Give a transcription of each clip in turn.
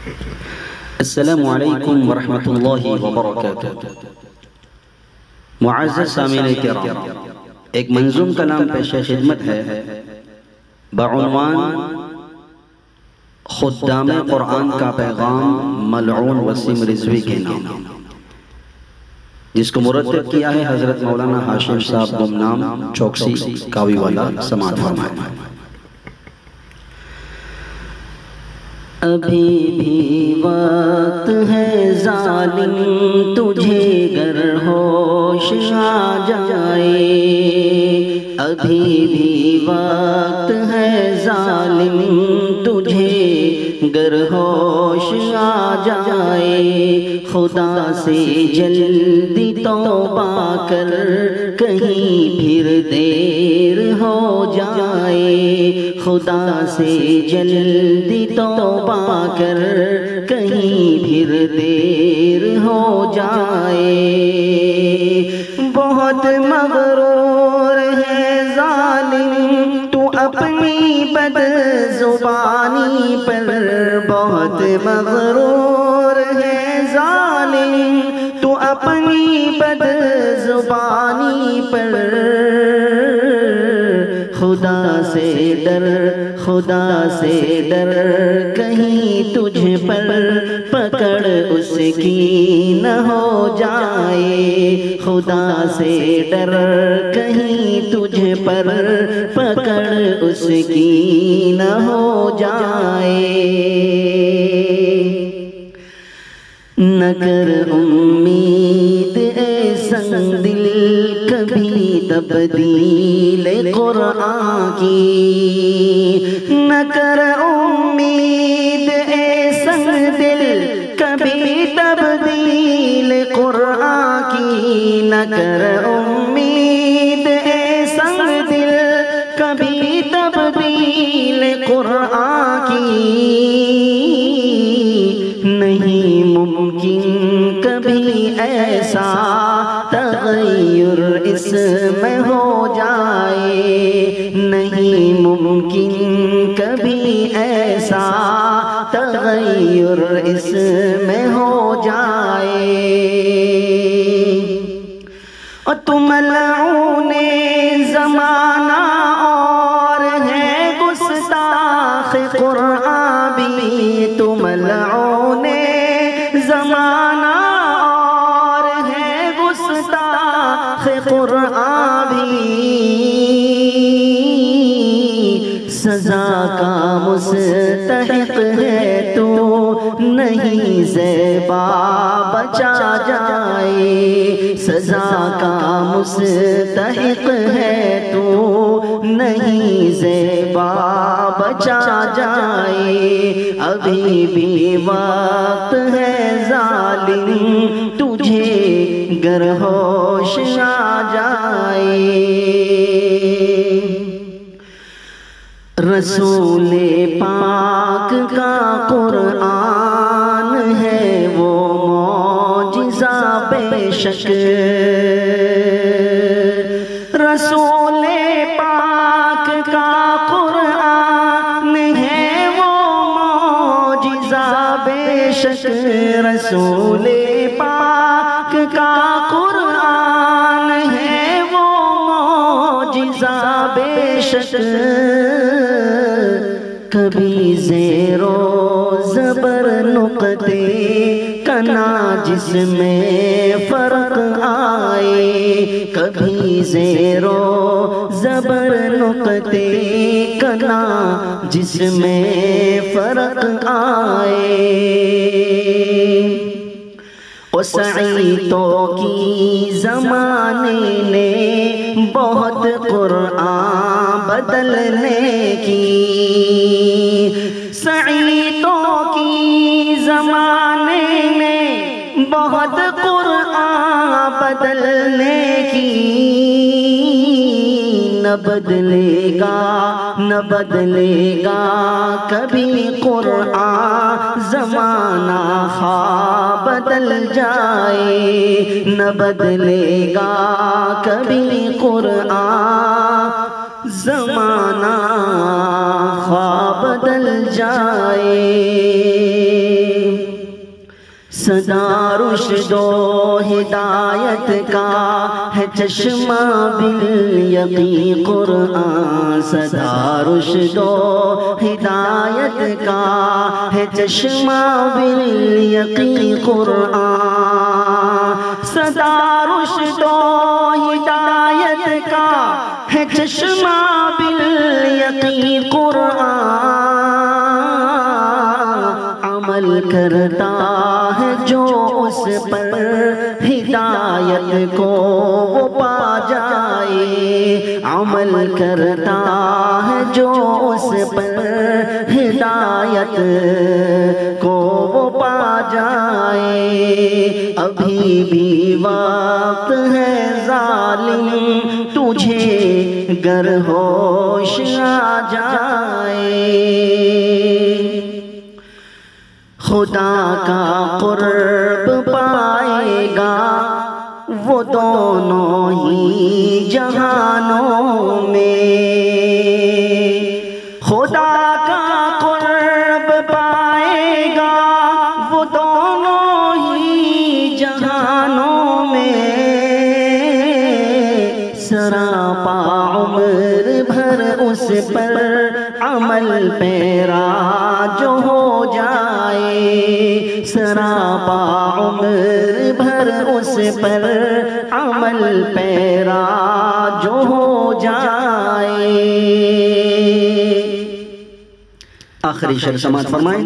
السلام علیکم ورحمۃ اللہ وبرکاتہ۔ معزز سامعین کرام، ایک منظوم کلام پیش خدمت ہے بعنوان خدام قرآن کا پیغام ملعون وسیم رضوی کے نام، جس کو مرتب کیا ہے حضرت مولانا ہاشم صاحب گمنام چوکسی کاوی والا، سماعت فرمائیں۔ ابھی بھی وقت ہے ظالم تجھے گر ہوش آ جائے، ابھی بھی وقت ہے ظالم تجھے گر ہوش آ جائے، خدا سے جلدی توبہ کر کہیں پھر دیر ہو جائے، خدا سے جلدی توبہ کر کہیں پھر دیر ہو جائے۔ بہت مغرور ہے ظالم تو اپنی بد زبانی پر، بہت مغرور ہے ظالم تو اپنی بد زبانی پر، خدا سے ڈر، خدا سے ڈر کہیں تجھ پر پکڑ اس کی نہ ہو جائے، خدا سے ڈر کہیں تجھ پر پکڑ اس کی نہ ہو جائے۔ نہ کر امید اے سنگ دل کبھی تبدیل قرآن کی، نہ کر امید اے سنگ دل کبھی تبدیل قرآن کی، نہ کر امید اے سنگ دل کبھی تبدیل قرآن کی، نہیں ممکن کبھی ایسا تغیر اس میں ہو جائے، نہیں ممکن کبھی ایسا تغیر اس میں ہو جائے۔ اور تم ملعون زمانہ اور ہے گستاخ قرآن بھی، تم ملعون زمانہ اور ہے گستاخ قرآن بھی، سزا کا مستحق ہے تو نہیں زیبا بچا جائے، سزا کا مستحق ہے تو نہیں زیبا بچا جائے، ابھی بھی وقت ہے ظالم تجھے گر ہوش آ جائے۔ رسول پاک کا قرآن ہے وہ معجزہ بے شک، رسول پاک کا قرآن ہے وہ معجزہ بے شک، رسول پاک کا قرآن ہے وہ معجزہ بے شک، کبھی زیر و زبر نقطے کنا جس میں فرق آئے، کبھی زیر و زبر نقطے کنا جس میں فرق آئے، وسعیتوں کی زمانے نے بہت قرآن بدلنے کی، سعیتوں کی زمانے نے بہت قرآن بدلنے کی، نہ بدلے گا نہ بدلے گا کبھی قرآن، زمانہ خواہ بدل جائے، نہ بدلے گا کبھی قرآن، زمانہ خواہ بدل جائے۔ صدا رشد و ہدایت کا ہے چشمہ بالیقین قرآن، صدا رشد و ہدایت کا ہے چشمہ بالیقین قرآن، صدا رشد و ہدایت کا ہے چشمہ بالیقین قرآن، عمل کرتا ہے جو اس پر ہدایت کو وہ پا جائے، عمل کرتا ہے جو اس پر ہدایت کو وہ پا جائے، ابھی بھی وقت ہے ظالم تجھے گر ہوش آ جائے، خدا کا قرب پائے گا وہ دونوں ہی جہانوں میں، خدا کا قرب پائے گا وہ دونوں ہی جہانوں میں، سراپا عمر بھر اس پر عمل پیرا جو ہو جائے، سراپا عمر بھر اس پر عمل پیرا جو ہو جائے۔ آخری شعر سماعت فرمائیں،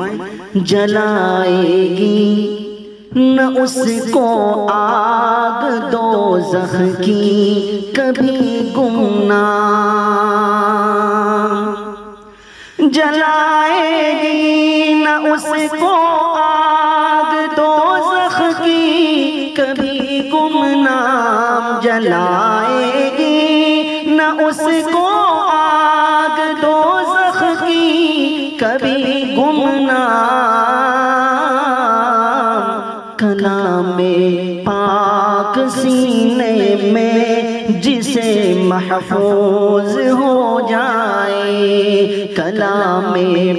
جلائے گی نہ اس کو آگ دوزخ کی کبھی گمنام، جلائے گی نہ اس کو آگ دوزخ کی کبھی گمنام، جلائے گی نہ اس کو آگ دوزخ کی کبھی گمنام، کلام پاک سینے میں جسے محفوظ ہو جائے، کلام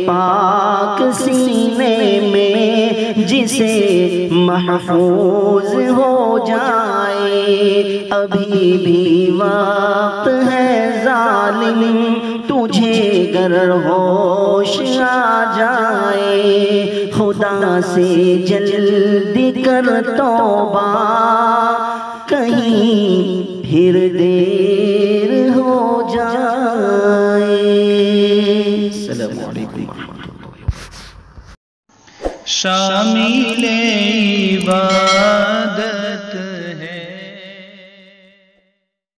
پاک سینے میں جسے محفوظ ہو جائے، ابھی بھی وقت ہے ظالم تجھے گر ہوش آ جائے، خدا سے جلدی کر توبہ کہیں پھر دیر ہو جائے۔ السلام علیکم ورحمۃ اللہ۔ شامل ایوان